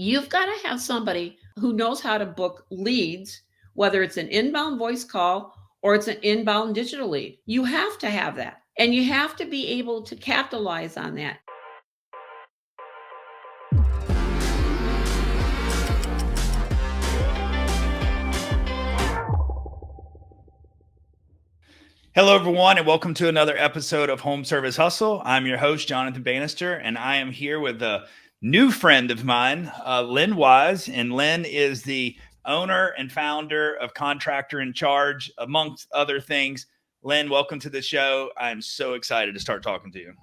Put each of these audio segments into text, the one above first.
You've got to have somebody who knows how to book leads, whether it's an inbound voice call or it's an inbound digital lead. You have to have that. And you have to be able to capitalize on that. Hello, everyone, and welcome to another episode of Home Service Hustle. I'm your host, Jonathan Bannister, and I am here with a new friend of mine, Lynn Wise. And Lynn is the owner and founder of Contractor in Charge, amongst other things. Lynn, welcome to the show. I'm so excited to start talking to you.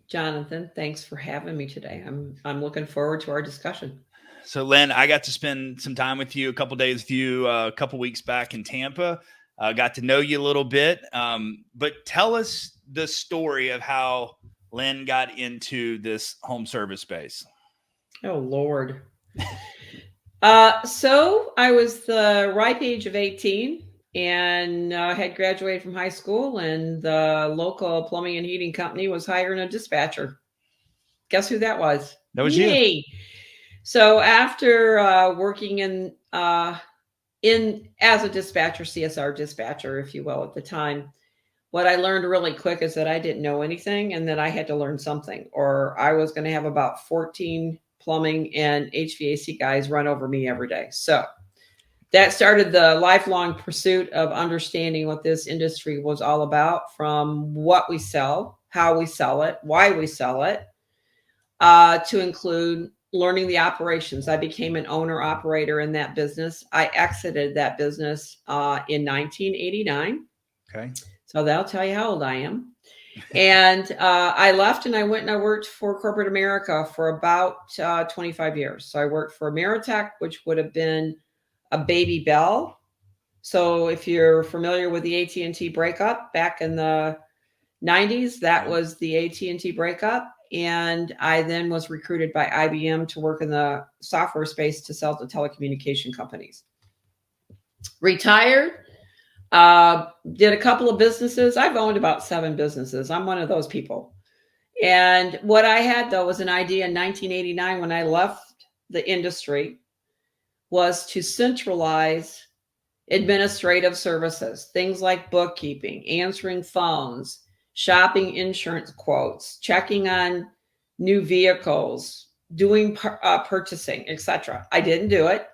Jonathan, thanks for having me today. I'm looking forward to our discussion. So, Lynn, I got to spend some time with you, a couple days with you, a couple weeks back in Tampa. Got to know you a little bit, but tell us the story of how Lynn got into this home service space. Oh, Lord. So I was the ripe age of 18 and had graduated from high school, and the local plumbing and heating company was hiring a dispatcher. Guess who that was? That was Me. you. So after working in as a dispatcher, CSR dispatcher, if you will, at the time, what I learned really quick is that I didn't know anything and that I had to learn something, or I was going to have about 14 plumbing and HVAC guys run over me every day. So that started the lifelong pursuit of understanding what this industry was all about, from what we sell, how we sell it, why we sell it, to include learning the operations. I became an owner operator in that business. I exited that business in 1989. Okay. So that'll tell you how old I am. And I left and I went and I worked for corporate America for about 25 years. So I worked for Ameritech, which would have been a Baby Bell. So if you're familiar with the AT&T breakup back in the 90s, that was the AT&T breakup. And I then was recruited by IBM to work in the software space to sell to telecommunication companies. Retired, did a couple of businesses. I've owned about 7 businesses. I'm one of those people. And what I had, though, was an idea in 1989 when I left the industry, was to centralize administrative services, things like bookkeeping, answering phones, shopping insurance quotes, checking on new vehicles, doing purchasing, etc. I didn't do it.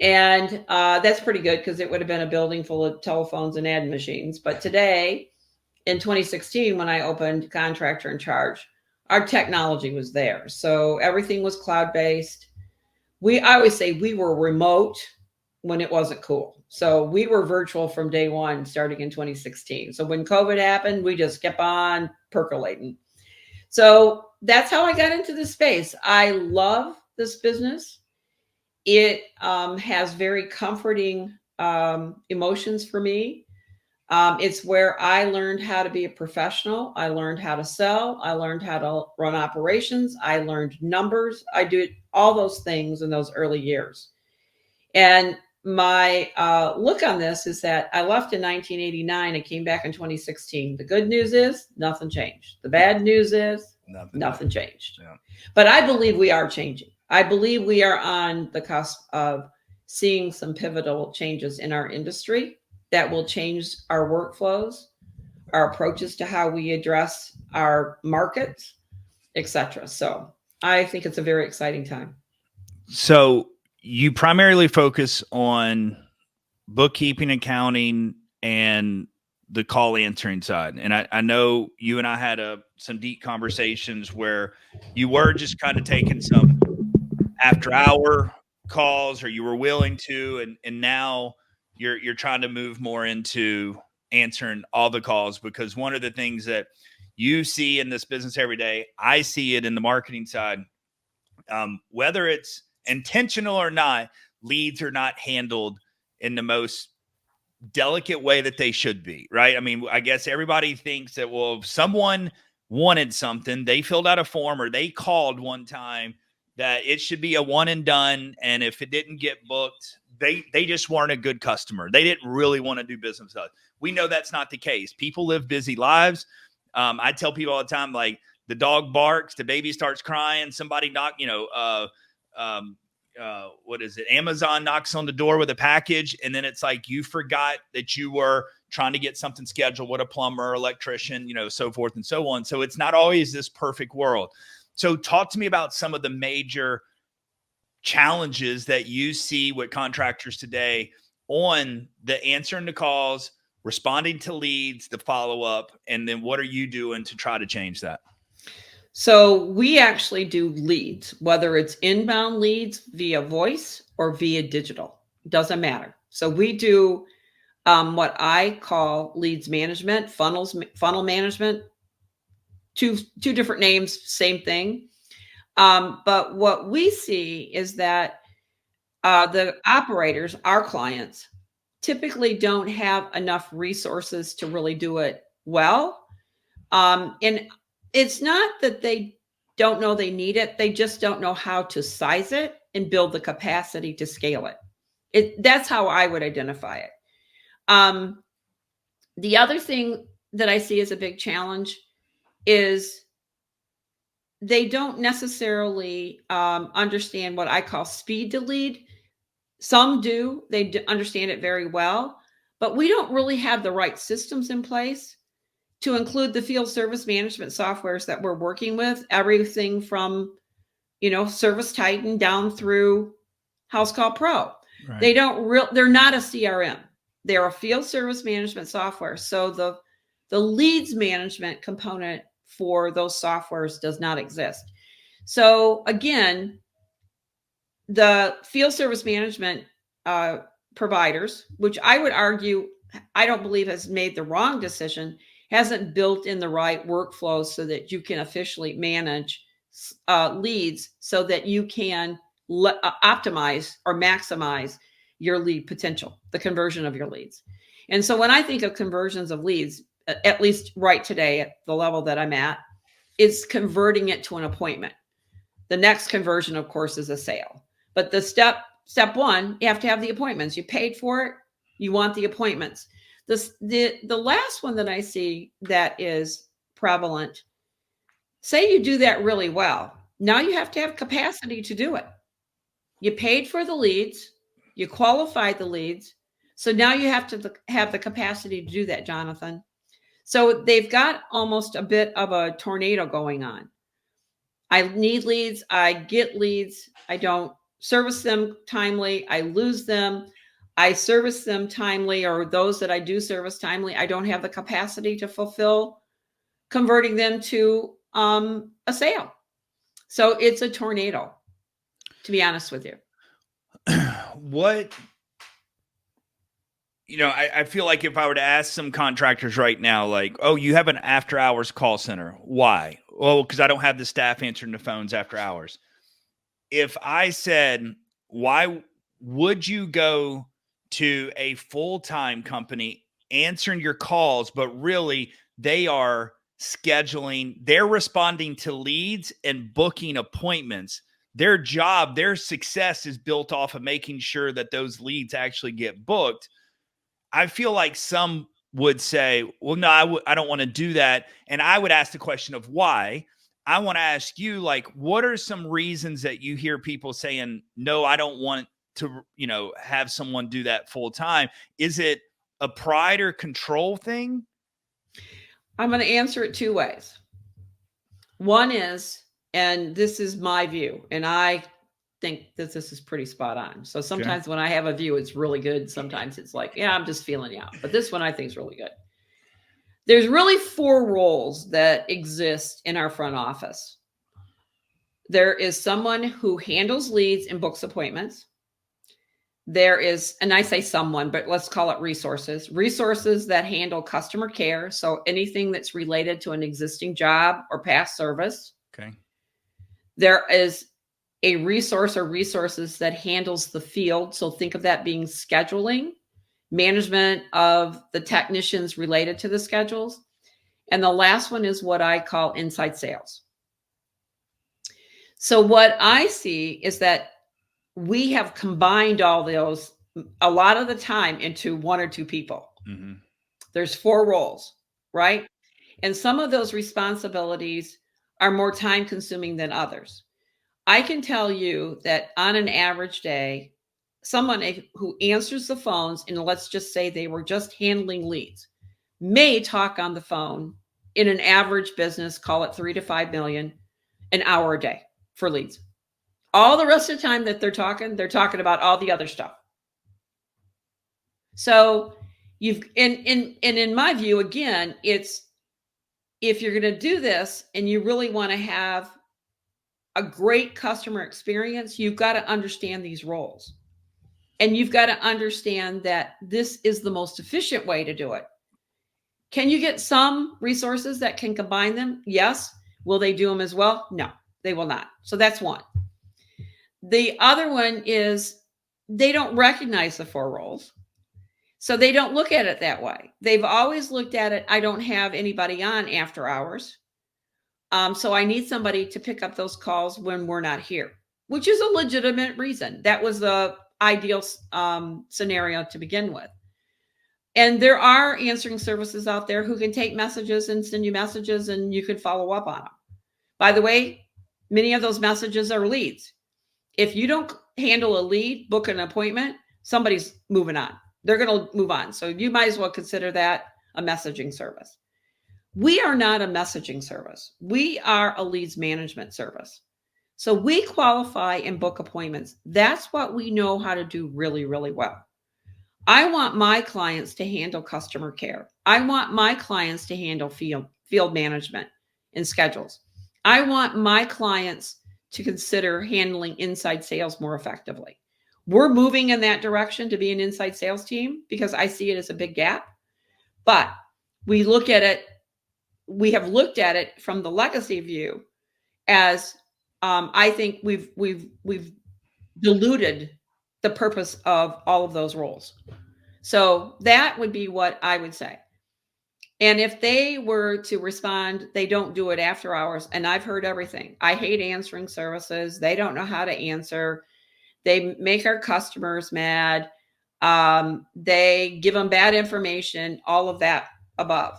And that's pretty good because it would have been a building full of telephones and ad machines. But today, in 2016, when I opened Contractor in Charge, our technology was there. So everything was cloud-based. I always say we were remote when it wasn't cool. So we were virtual from day one, starting in 2016. So when COVID happened, we just kept on percolating. So that's how I got into this space. I love this business. It has very comforting emotions for me. It's where I learned how to be a professional. I learned how to sell. I learned how to run operations. I learned numbers. I did all those things in those early years. And my look on this is that I left in 1989 and came back in 2016. The good news is nothing changed. The bad news is nothing changed. Yeah. But I believe we are changing. I believe we are on the cusp of seeing some pivotal changes in our industry that will change our workflows, our approaches to how we address our markets, etc. So I think it's a very exciting time. So you primarily focus on bookkeeping, accounting, and the call answering side. And I know you and I had some deep conversations where you were just kind of taking some after hour calls, or you were willing to, and now you're trying to move more into answering all the calls, because one of the things that you see in this business every day, I see it in the marketing side, whether it's intentional or not, leads are not handled in the most delicate way that they should be, right? I mean, I guess everybody thinks that, well, if someone wanted something, they filled out a form or they called one time, that it should be a one and done. And if it didn't get booked, they just weren't a good customer. They didn't really want to do business with us. We know that's not the case. People live busy lives. I tell people all the time, like, the dog barks, the baby starts crying, somebody what is it? Amazon knocks on the door with a package, and then it's like you forgot that you were trying to get something scheduled with a plumber, electrician, so forth and so on. So it's not always this perfect world. So talk to me about some of the major challenges that you see with contractors today on the answering the calls, responding to leads, the follow-up, and then what are you doing to try to change that? So we actually do leads, whether it's inbound leads via voice or via digital, doesn't matter. So we do what I call leads management, funnel management, two different names, same thing. But what we see is that the operators, our clients, typically don't have enough resources to really do it well. And it's not that they don't know they need it, they just don't know how to size it and build the capacity to scale it. That's how I would identify it. The other thing that I see as a big challenge is they don't necessarily understand what I call speed to lead. Some do, they understand it very well, but we don't really have the right systems in place to include the field service management softwares that we're working with, everything from, Service Titan down through House Call Pro. Right. They're not a CRM. They're a field service management software. So the leads management component for those softwares does not exist. So again, the field service management providers, which I would argue, I don't believe has made the wrong decision, hasn't built in the right workflows so that you can officially manage leads so that you can optimize or maximize your lead potential, the conversion of your leads. And so when I think of conversions of leads, at least right today at the level that I'm at, is converting it to an appointment. The next conversion, of course, is a sale. But the step one, you have to have the appointments. You paid for it. You want the appointments. The last one that I see that is prevalent, say you do that really well. Now you have to have capacity to do it. You paid for the leads. You qualified the leads. So now you have to have the capacity to do that, Jonathan. So they've got almost a bit of a tornado going on. I need leads. I get leads. I don't service them timely. I lose them. I service them timely, or those that I do service timely, I don't have the capacity to fulfill converting them to a sale. So it's a tornado, to be honest with you. What, I feel like if I were to ask some contractors right now, like, oh, you have an after hours call center. Why? Well, because I don't have the staff answering the phones after hours. If I said, why would you go to a full-time company answering your calls, but really they are scheduling, they're responding to leads and booking appointments. Their job, their success is built off of making sure that those leads actually get booked. I feel like some would say, well, no, I don't want to do that. And I would ask the question of why. I want to ask you, like, what are some reasons that you hear people saying, no, I don't want to, have someone do that full time? Is it a pride or control thing? I'm going to answer it two ways. One is, and this is my view, and I think that this is pretty spot on. So sometimes when I have a view, it's really good. Sometimes it's like, yeah, I'm just feeling you out. But this one I think is really good. There's really 4 roles that exist in our front office. There is someone who handles leads and books appointments. There is, and I say someone, but let's call it resources that handle customer care. So anything that's related to an existing job or past service. Okay. There is a resource or resources that handles the field. So think of that being scheduling, management of the technicians related to the schedules. And the last one is what I call inside sales. So what I see is that we have combined all those a lot of the time into 1 or 2 people. Mm-hmm. There's 4 roles, right? And some of those responsibilities are more time consuming than others. I can tell you that on an average day, someone who answers the phones, and let's just say they were just handling leads, may talk on the phone in an average business, call it 3 to 5 million, an hour a day for leads. All the rest of the time that they're talking about all the other stuff. So you've in my view, again, it's if you're going to do this and you really want to have a great customer experience, you've got to understand these roles. And you've got to understand that this is the most efficient way to do it. Can you get some resources that can combine them? Yes. Will they do them as well? No, they will not. So that's one. The other one is they don't recognize the 4 roles. So they don't look at it that way. They've always looked at it, I don't have anybody on after hours. So I need somebody to pick up those calls when we're not here, which is a legitimate reason. That was the ideal scenario to begin with. And there are answering services out there who can take messages and send you messages and you can follow up on them. By the way, many of those messages are leads. If you don't handle a lead, book an appointment, somebody's moving on. They're going to move on. So you might as well consider that a messaging service. We are not a messaging service. We are a leads management service. So we qualify and book appointments. That's what we know how to do really, really well. I want my clients to handle customer care. I want my clients to handle field management and schedules. I want my clients to consider handling inside sales more effectively. We're moving in that direction to be an inside sales team because I see it as a big gap. But we have looked at it from the legacy view as I think we've diluted the purpose of all of those roles. So that would be what I would say. And if they were to respond, they don't do it after hours. And I've heard everything. I hate answering services. They don't know how to answer. They make our customers mad. They give them bad information, all of that above.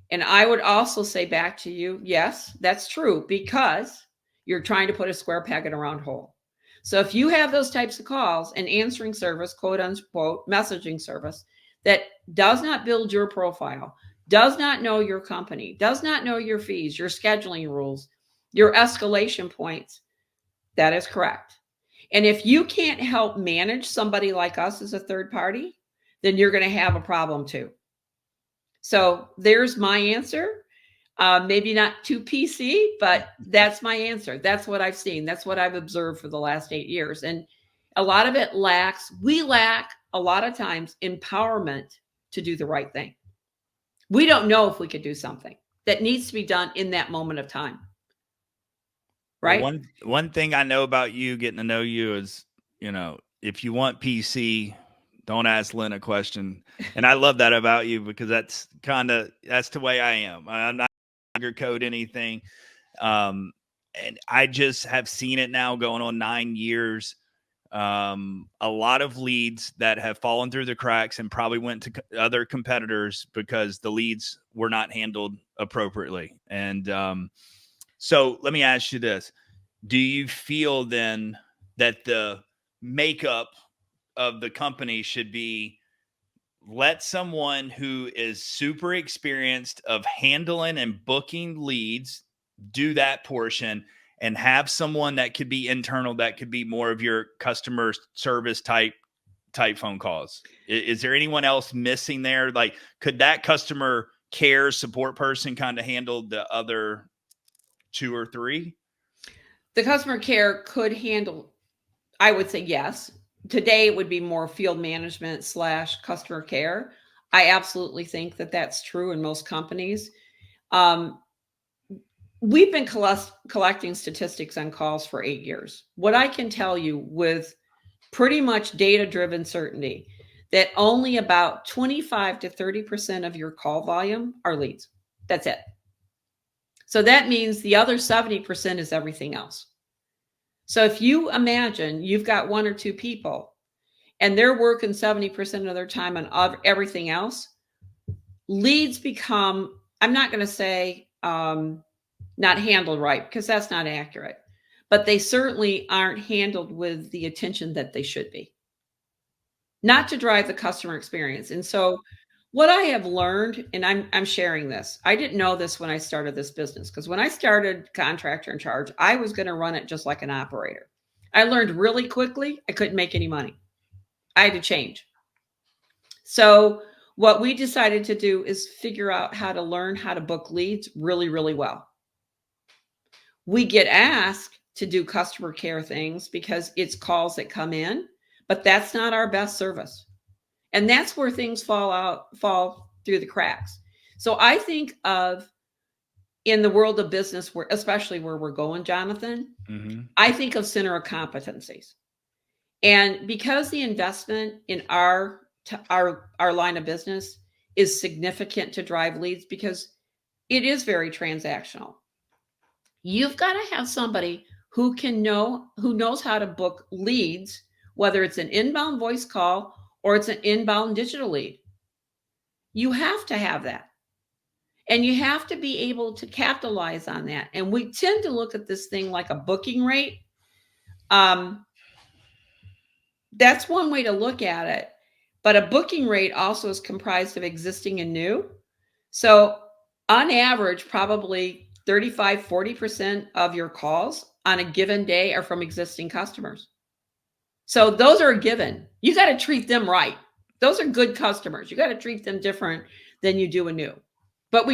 And I would also say back to you, yes, that's true, because you're trying to put a square peg in a round hole. So if you have those types of calls, an answering service, quote unquote, messaging service that does not build your profile, does not know your company, does not know your fees, your scheduling rules, your escalation points, that is correct. And if you can't help manage somebody like us as a third party, then you're going to have a problem too. So there's my answer. Maybe not too PC, but that's my answer. That's what I've seen. That's what I've observed for the last 8 years. And a lot of it we lack a lot of times empowerment to do the right thing. We don't know if we could do something that needs to be done in that moment of time. Right? Well, one thing I know about you, getting to know you, is, if you want PC, don't ask Lynn a question. And I love that about you, because that's the way I am. I'm not sugarcoat anything. And I just have seen it now going on 9 years. A lot of leads that have fallen through the cracks and probably went to other competitors because the leads were not handled appropriately. And so let me ask you this. Do you feel then that the makeup of the company should be, let someone who is super experienced of handling and booking leads do that portion, and have someone that could be internal, that could be more of your customer service type phone calls? Is there anyone else missing there? Like, could that customer care support person kind of handle the other 2 or 3? The customer care could handle, I would say yes. Today it would be more field management / customer care. I absolutely think that that's true in most companies. We've been collecting statistics on calls for 8 years. What I can tell you with pretty much data-driven certainty, that only about 25 to 30% of your call volume are leads. That's it. So that means the other 70% is everything else. So if you imagine you've got 1 or 2 people and they're working 70% of their time on everything else, leads become, I'm not going to say not handled right, because that's not accurate, but they certainly aren't handled with the attention that they should be, not to drive the customer experience. And so what I have learned, and I'm sharing this, I didn't know this when I started this business, because when I started Contractor in Charge, I was going to run it just like an operator. I learned really quickly I couldn't make any money. I had to change. So what we decided to do is figure out how to learn how to book leads really, really well. We get asked to do customer care things because it's calls that come in, but that's not our best service. And that's where things fall through the cracks. So I think of, in the world of business, where, especially where we're going, Jonathan, I think of center of competencies. And because the investment in our line of business is significant to drive leads, because it is very transactional, you've got to have somebody who knows how to book leads, whether it's an inbound voice call or it's an inbound digital lead. You have to have that. And you have to be able to capitalize on that. And we tend to look at this thing like a booking rate. That's one way to look at it. But a booking rate also is comprised of existing and new. So on average, probably 35, 40% of your calls on a given day are from existing customers. So those are a given. You got to treat them right. Those are good customers. You got to treat them different than you do a new. But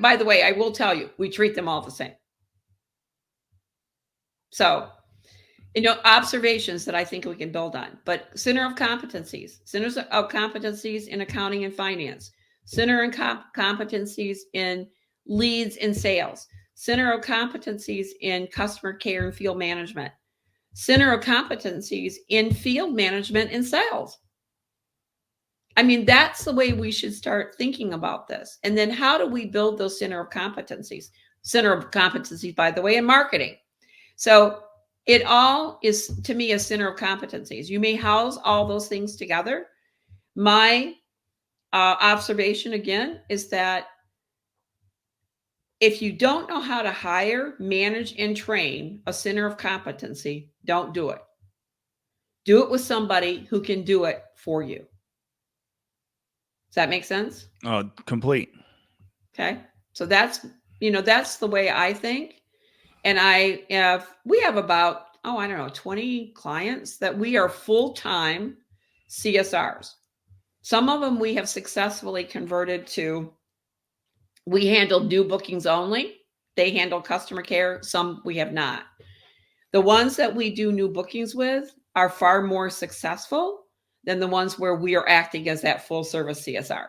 by the way, I will tell you, we treat them all the same. So, observations that I think we can build on. But centers of competencies in accounting and finance, center of competencies in leads and sales, center of competencies in customer care and field management, center of competencies in field management and sales. I mean, that's the way we should start thinking about this. And then how do we build those center of competencies? Center of competencies, by the way, in marketing. So it all is, to me, a center of competencies. You may house all those things together. My observation, again, is that if you don't know how to hire, manage, and train a center of competency, don't do it. Do it with somebody who can do it for you. Does that make sense? Oh, complete. Okay. So that's the way I think. And we have about, 20 clients that we are full-time CSRs. Some of them we have successfully converted to, we handle new bookings only. They handle customer care. Some we have not. The ones that we do new bookings with are far more successful than the ones where we are acting as that full service CSR.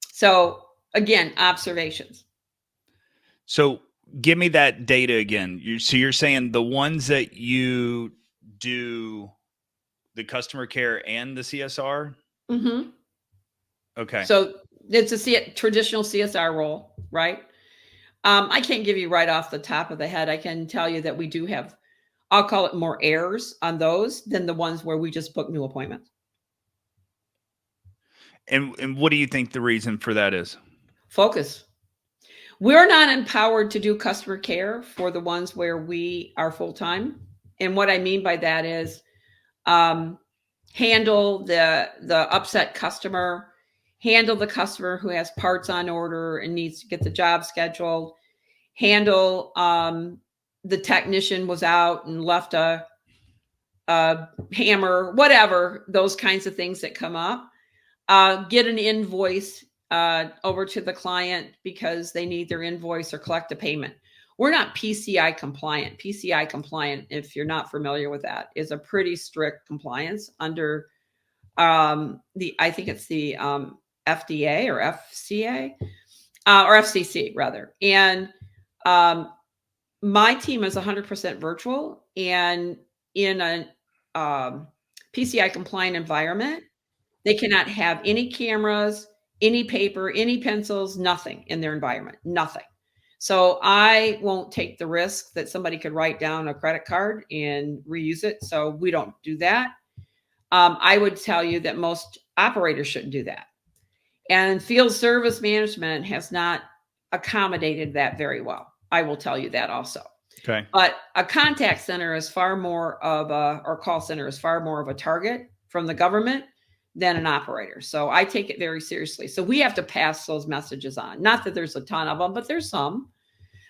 So again, observations. So give me that data again. You're saying the ones that you do the customer care and the CSR? Mm-hmm. Okay. So it's a traditional CSR role, right? I can't give you right off the top of the head. I can tell you that we do have, I'll call it, more errors on those than the ones where we just book new appointments. And what do you think the reason for that is? Focus. We're not empowered to do customer care for the ones where we are full-time. And what I mean by that is handle the upset customer, handle the customer who has parts on order and needs to get the job scheduled, handle the technician was out and left a hammer, whatever, those kinds of things that come up. Get an invoice over to the client because they need their invoice or collect a payment. We're not PCI compliant. PCI compliant, if you're not familiar with that, is a pretty strict compliance under I think it's the FDA or FCA or FCC rather. And my team is 100% virtual, and in a PCI compliant environment, they cannot have any cameras, any paper, any pencils, nothing in their environment, nothing. So I won't take the risk that somebody could write down a credit card and reuse it. So we don't do that. I would tell you that most operators shouldn't do that. And field service management has not accommodated that very well. I will tell you that also. Okay. But a contact center is far more of a, or call center is far more of a target from the government than an operator. So I take it very seriously. So we have to pass those messages on. Not that there's a ton of them, but there's some.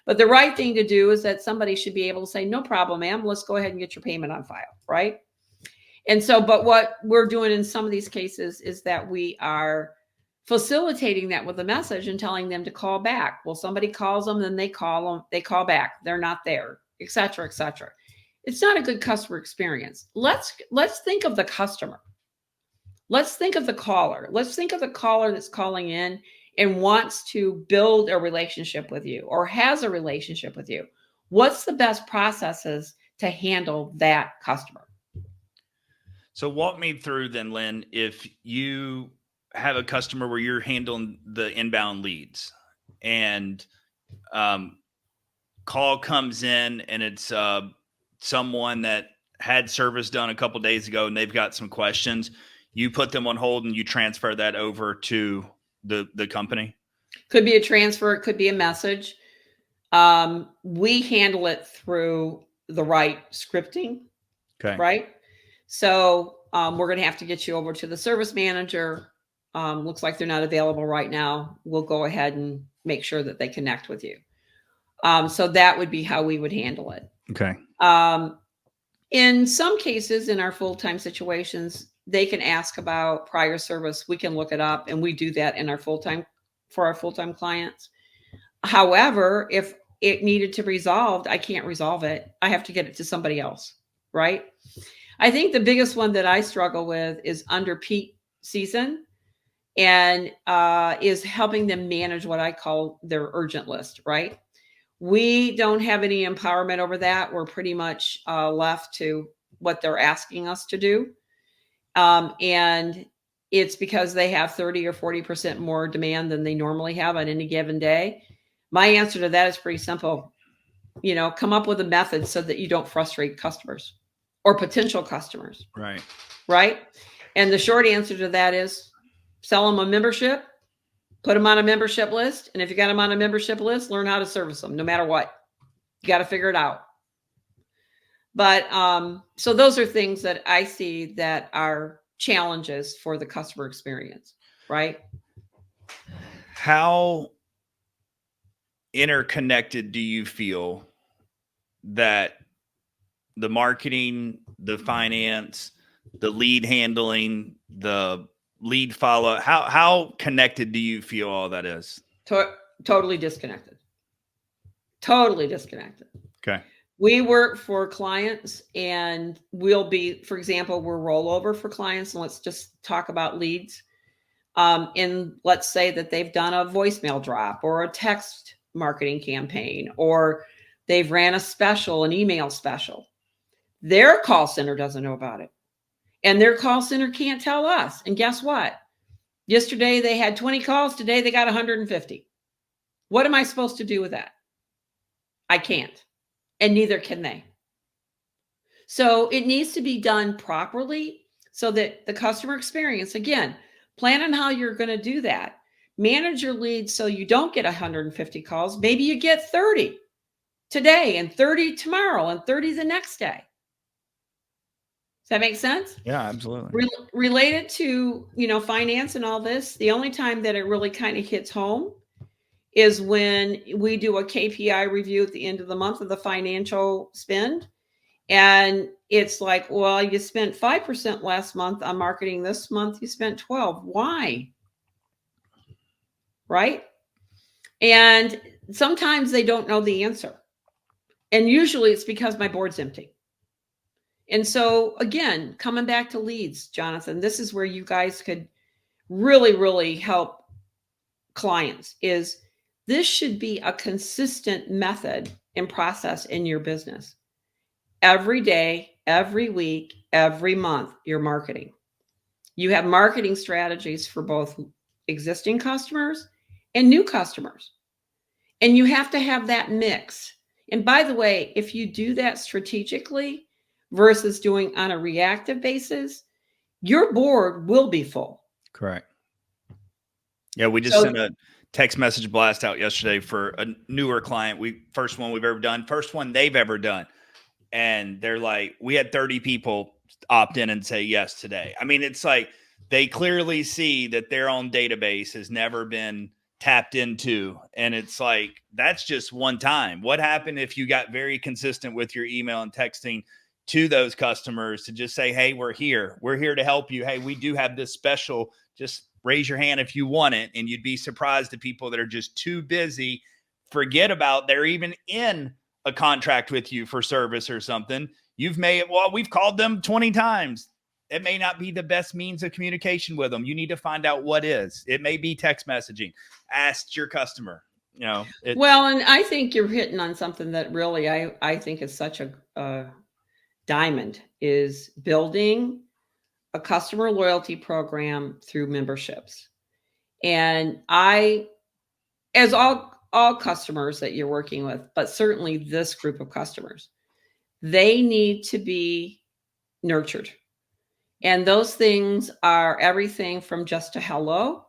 But the right thing to do is that somebody should be able to say, no problem, ma'am, let's go ahead and get your payment on file, right? And so, but what we're doing in some of these cases is that we are facilitating that with a message and telling them to call back. Well, somebody calls them, then they call back. They're not there, et cetera, et cetera. It's not a good customer experience. Let's think of the customer. Let's think of the caller. Let's think of the caller that's calling in and wants to build a relationship with you or has a relationship with you. What's the best processes to handle that customer? So walk me through then, Lynn, if you have a customer where you're handling the inbound leads and call comes in and it's someone that had service done a couple days ago and they've got some questions, you put them on hold and you transfer that over to the company? Could be a transfer. It could be a message. We handle it through the right scripting, Okay. right? So we're going to have to get you over to the service manager. Looks like they're not available right now. We'll go ahead and make sure that they connect with you. So that would be how we would handle it. Okay. In some cases, in our full-time situations, they can ask about prior service. We can look it up, and we do that in our full-time for our full-time clients. However, if it needed to be resolved, I can't resolve it. I have to get it to somebody else, right? I think the biggest one that I struggle with is under peak season and is helping them manage what I call their urgent list, right? We don't have any empowerment over that. We're pretty much left to what they're asking us to do. And it's because they have 30 or 40% more demand than they normally have on any given day. My answer to that is pretty simple. Come up with a method so that you don't frustrate customers or potential customers. Right. Right. And the short answer to that is sell them a membership, put them on a membership list. And if you got them on a membership list, learn how to service them no matter what. You got to figure it out. But so those are things that I see that are challenges for the customer experience, right? How interconnected do you feel that the marketing, the finance, the lead handling, the lead follow, how connected do you feel all that is? Totally disconnected. Totally disconnected. Okay. We work for clients and we'll be, for example, we're rollover for clients. And let's just talk about leads. And let's say that they've done a voicemail drop or a text marketing campaign, or they've ran a special, an email special. Their call center doesn't know about it. And their call center can't tell us. And guess what? Yesterday they had 20 calls. Today they got 150. What am I supposed to do with that? I can't. And neither can they. So it needs to be done properly so that the customer experience, again, plan on how you're going to do that. Manage your leads so you don't get 150 calls. Maybe you get 30 today and 30 tomorrow and 30 the next day. Does that make sense? Yeah, absolutely. Related to, finance and all this, the only time that it really kind of hits home is when we do a KPI review at the end of the month of the financial spend. And it's like, well, you spent 5% last month on marketing. This month you spent 12. Why? Right? And sometimes they don't know the answer. And usually it's because my board's empty. And so again, coming back to leads, Jonathan, this is where you guys could really, really help clients. Is this should be a consistent method and process in your business. Every day, every week, every month, you're marketing. You have marketing strategies for both existing customers and new customers. And you have to have that mix. And by the way, if you do that strategically versus doing on a reactive basis, your board will be full. Correct. Yeah, we just sent a text message blast out yesterday for a newer client. First one we've ever done, first one they've ever done. And they're like, we had 30 people opt in and say yes today. I mean, it's like they clearly see that their own database has never been tapped into. And it's like, that's just one time. What happened if you got very consistent with your email and texting to those customers to just say, hey, we're here to help you. Hey, we do have this special, just raise your hand if you want it. And you'd be surprised at people that are just too busy, forget about they're even in a contract with you for service or something. We've called them 20 times. It may not be the best means of communication with them. You need to find out what is. It may be text messaging. Ask your customer, Well, and I think you're hitting on something that really, I think is such a diamond, is building a customer loyalty program through memberships. And as all customers that you're working with, but certainly this group of customers, they need to be nurtured. And those things are everything from just a hello.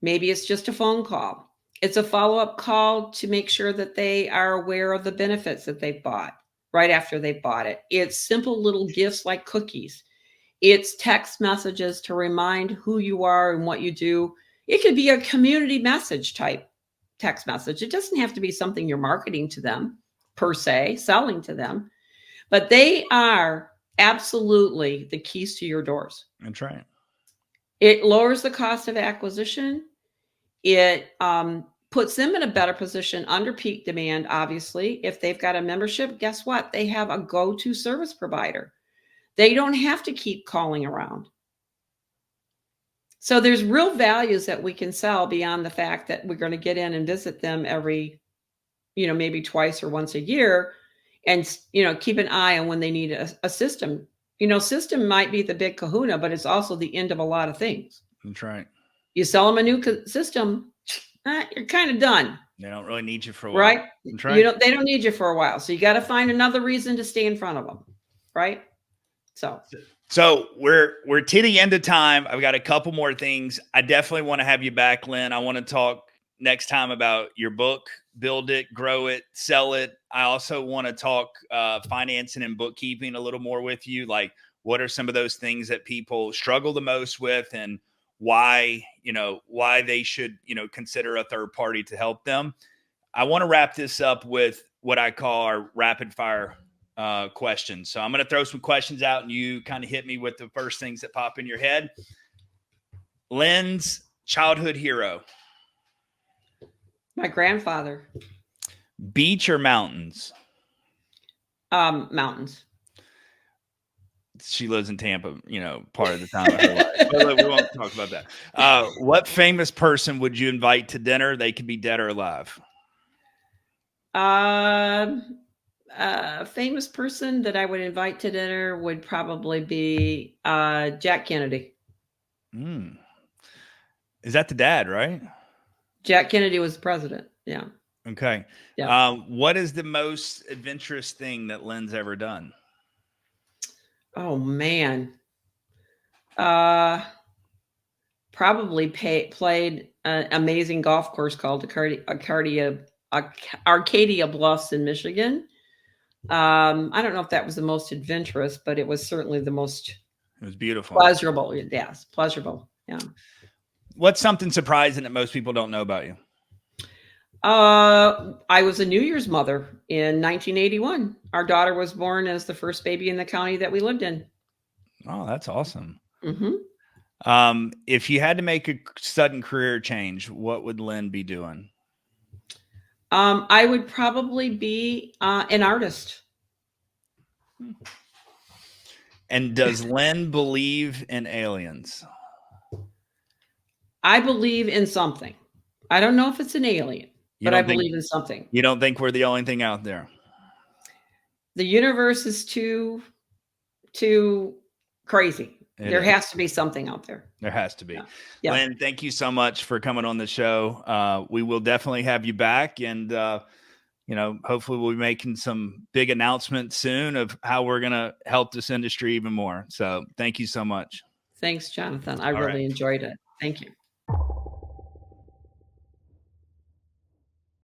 Maybe it's just a phone call. It's a follow-up call to make sure that they are aware of the benefits that they've bought right after they bought it. It's simple little gifts like cookies. It's text messages to remind who you are and what you do. It could be a community message type text message. It doesn't have to be something you're marketing to them per se, selling to them, but they are absolutely the keys to your doors. That's right. It lowers the cost of acquisition. It puts them in a better position under peak demand. Obviously, if they've got a membership, guess what? They have a go-to service provider. They don't have to keep calling around. So there's real values that we can sell beyond the fact that we're going to get in and visit them every, maybe twice or once a year, and, keep an eye on when they need a system. System might be the big kahuna, but it's also the end of a lot of things. That's right. You sell them a new system, you're kind of done. They don't really need you for a while. Right? That's right. They don't need you for a while. So you got to find another reason to stay in front of them. Right? So we're to the end of time. I've got a couple more things. I definitely want to have you back, Lynn. I want to talk next time about your book, build it, grow it, sell it. I also want to talk financing and bookkeeping a little more with you. Like, what are some of those things that people struggle the most with, and why they should, consider a third party to help them. I want to wrap this up with what I call our rapid fire questions. So I'm going to throw some questions out and you kind of hit me with the first things that pop in your head. Lynn's childhood hero. My grandfather. Beach or mountains? Mountains. She lives in Tampa, part of the time of her life. But we won't talk about that. What famous person would you invite to dinner? They could be dead or alive. Famous person that I would invite to dinner would probably be Jack Kennedy. Is that the dad, right? Jack Kennedy was the president. Yeah. Okay. Yeah. What is the most adventurous thing that Lynn's ever done? Oh man. Probably played an amazing golf course called Arcadia Bluffs in Michigan. I don't know if that was the most adventurous, but it was certainly the most. It was beautiful. Pleasurable. Yes. Pleasurable. Yeah. What's something surprising that most people don't know about you? I was a New Year's mother in 1981. Our daughter was born as the first baby in the county that we lived in. Oh, that's awesome. Mm-hmm. If you had to make a sudden career change, what would Lynn be doing? I would probably be an artist. And does Lynn believe in aliens? I believe in something. I don't know if it's an alien, but I believe in something. You don't think we're the only thing out there? The universe is too crazy. There has to be something out there. There has to be. Yeah. Lynn, thank you so much for coming on the show. We will definitely have you back, and hopefully we'll be making some big announcements soon of how we're going to help this industry even more. So thank you so much. Thanks, Jonathan. I really enjoyed it. Thank you.